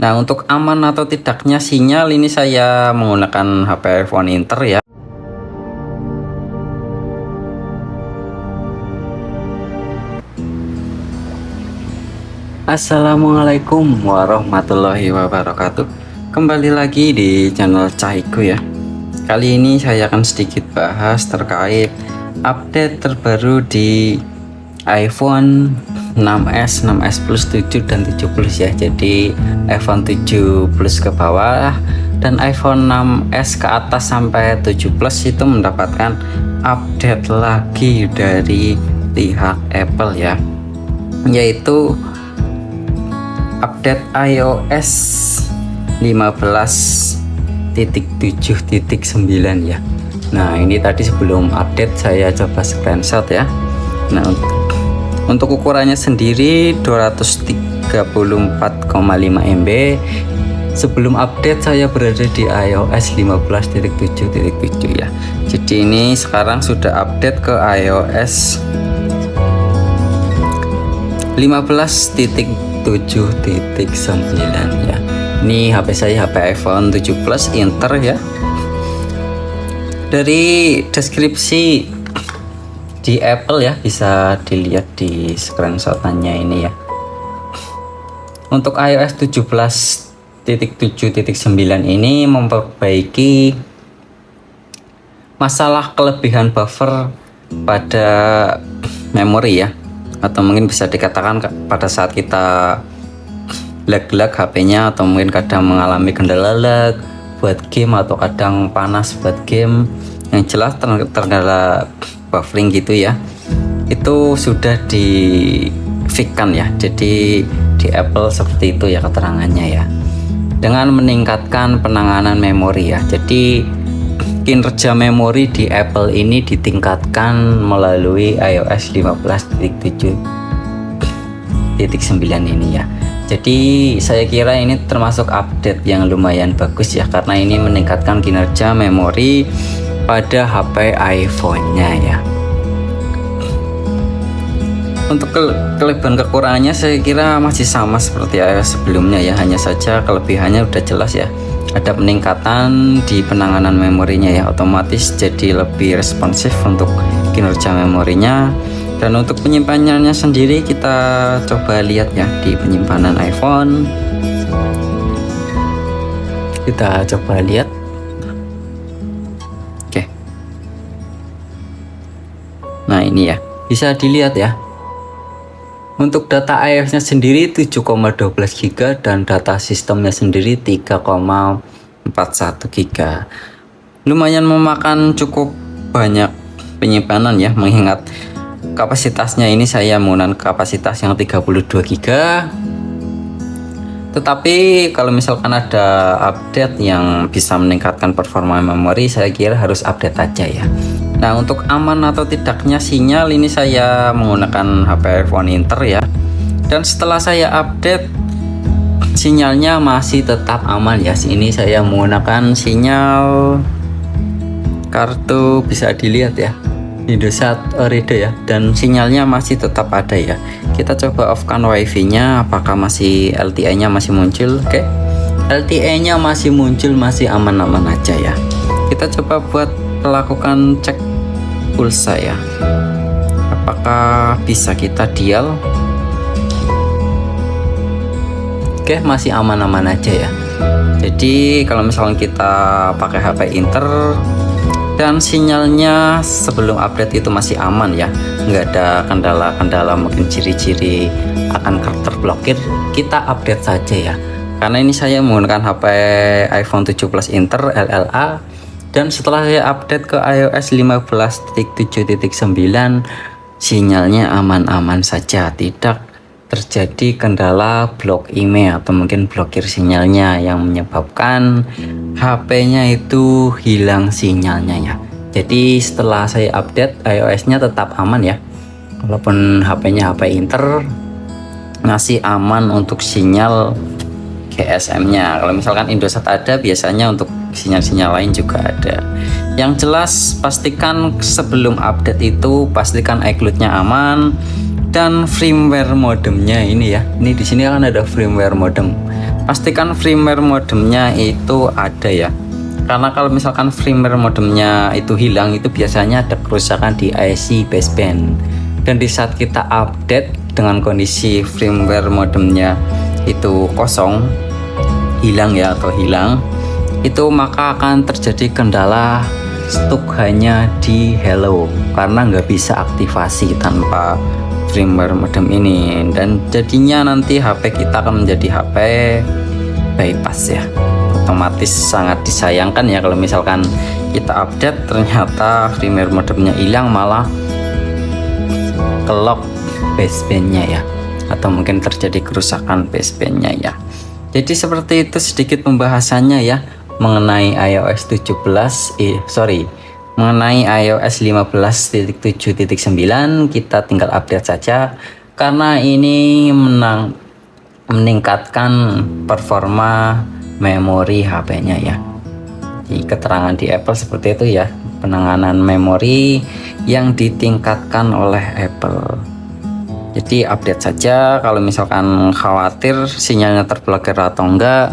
Nah, untuk aman atau tidaknya sinyal ini saya menggunakan HP iPhone Inter ya. Assalamualaikum warahmatullahi wabarakatuh. Kembali lagi di channel Cahiko ya. Kali ini saya akan sedikit bahas terkait update terbaru di iPhone 6s, 6s Plus 7 dan 7 Plus ya. Jadi iPhone 7 Plus ke bawah dan iPhone 6s ke atas sampai 7 Plus itu mendapatkan update lagi dari pihak Apple ya, yaitu update iOS 15.7.9 ya. Nah, ini tadi sebelum update saya coba screenshot ya. Nah, untuk ukurannya sendiri 234,5 MB. Sebelum update saya berada di iOS 15.7.7 ya. Jadi ini sekarang sudah update ke iOS 15.7.9 ya. Ini HP saya HP iPhone 7 Plus Inter ya. Dari deskripsi di Apple ya, bisa dilihat di screenshotannya ini ya. Untuk iOS 17.7.9 ini memperbaiki masalah kelebihan buffer pada memori ya, atau mungkin bisa dikatakan pada saat kita lag HP-nya, atau mungkin kadang mengalami kendala lag buat game, atau kadang panas buat game, yang jelas terkendala buffering gitu ya. Itu sudah di-fix-kan ya. Jadi di Apple seperti itu ya keterangannya ya, dengan meningkatkan penanganan memori ya. Jadi kinerja memori di Apple ini ditingkatkan melalui iOS 15.7.9 ini ya. Jadi saya kira ini termasuk update yang lumayan bagus ya, karena ini meningkatkan kinerja memori pada HP iPhone-nya ya. Untuk kelebihan kekurangannya saya kira masih sama seperti iOS sebelumnya ya, hanya saja kelebihannya udah jelas ya. Ada peningkatan di penanganan memorinya ya, otomatis jadi lebih responsif untuk kinerja memorinya. Dan untuk penyimpanannya sendiri kita coba lihat ya di penyimpanan iPhone. Kita coba lihat. Oke. Nah, ini ya, bisa dilihat ya. Untuk data iOS-nya sendiri 7,12 GB dan data sistemnya sendiri 3,41 GB. Lumayan memakan cukup banyak penyimpanan ya, mengingat kapasitasnya ini saya menggunakan kapasitas yang 32 GB. Tetapi kalau misalkan ada update yang bisa meningkatkan performa memori, saya kira harus update aja ya. Nah, untuk aman atau tidaknya sinyal ini saya menggunakan HP iPhone Inter ya. Dan setelah saya update, sinyalnya masih tetap aman ya. Ini saya menggunakan sinyal kartu, bisa dilihat ya, Indosat Ooredoo ya, dan sinyalnya masih tetap ada ya. Kita coba off-kan wifi-nya, apakah masih LTE-nya masih muncul. Oke, LTE-nya masih muncul, masih aman-aman aja ya. Kita coba buat melakukan cek pulsa ya, apakah bisa kita dial. Oke, masih aman-aman aja ya. Jadi kalau misalnya kita pakai HP Inter dan sinyalnya sebelum update itu masih aman ya, nggak ada kendala-kendala mungkin ciri-ciri akan terblokir, kita update saja ya. Karena ini saya menggunakan HP iPhone 7 Plus Inter LLA, dan setelah saya update ke iOS 15.7.9, sinyalnya aman-aman saja, tidak terjadi kendala blok email atau mungkin blokir sinyalnya yang menyebabkan HP-nya itu hilang sinyalnya ya. Jadi setelah saya update, iOS-nya tetap aman ya, walaupun HP-nya HP Inter masih aman untuk sinyal GSM-nya. Kalau misalkan Indosat ada, biasanya untuk sinyal-sinyal lain juga ada. Yang jelas pastikan sebelum update itu pastikan iCloud-nya aman, dan firmware modemnya ini ya. Ini di sini kan ada firmware modem. pastikan firmware modemnya itu ada ya, karena kalau misalkan firmware modemnya itu hilang, itu biasanya ada kerusakan di IC baseband. Dan di saat kita update dengan kondisi firmware modemnya itu kosong, hilang ya, atau hilang, itu maka akan terjadi kendala stuk hanya di hello, karena nggak bisa aktivasi tanpa firmware modem ini, dan jadinya nanti HP kita akan menjadi HP bypass ya. Otomatis sangat disayangkan ya kalau misalkan kita update ternyata firmware modemnya hilang, malah kelok basebandnya ya, atau mungkin terjadi kerusakan basebandnya ya. Jadi seperti itu sedikit pembahasannya ya mengenai iOS 17 mengenai iOS 15.7.9. Kita tinggal update saja karena ini meningkatkan performa memori HP-nya ya. Di keterangan di Apple seperti itu ya, penanganan memori yang ditingkatkan oleh Apple. Jadi update saja kalau misalkan khawatir sinyalnya terblokir atau enggak.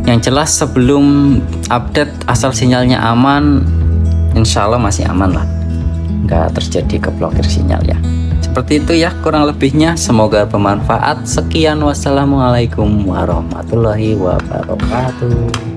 Yang jelas sebelum update, asal sinyalnya aman, insya Allah masih aman lah, nggak terjadi keblokir sinyal ya. Seperti itu ya kurang lebihnya, semoga bermanfaat. Sekian, wassalamualaikum warahmatullahi wabarakatuh.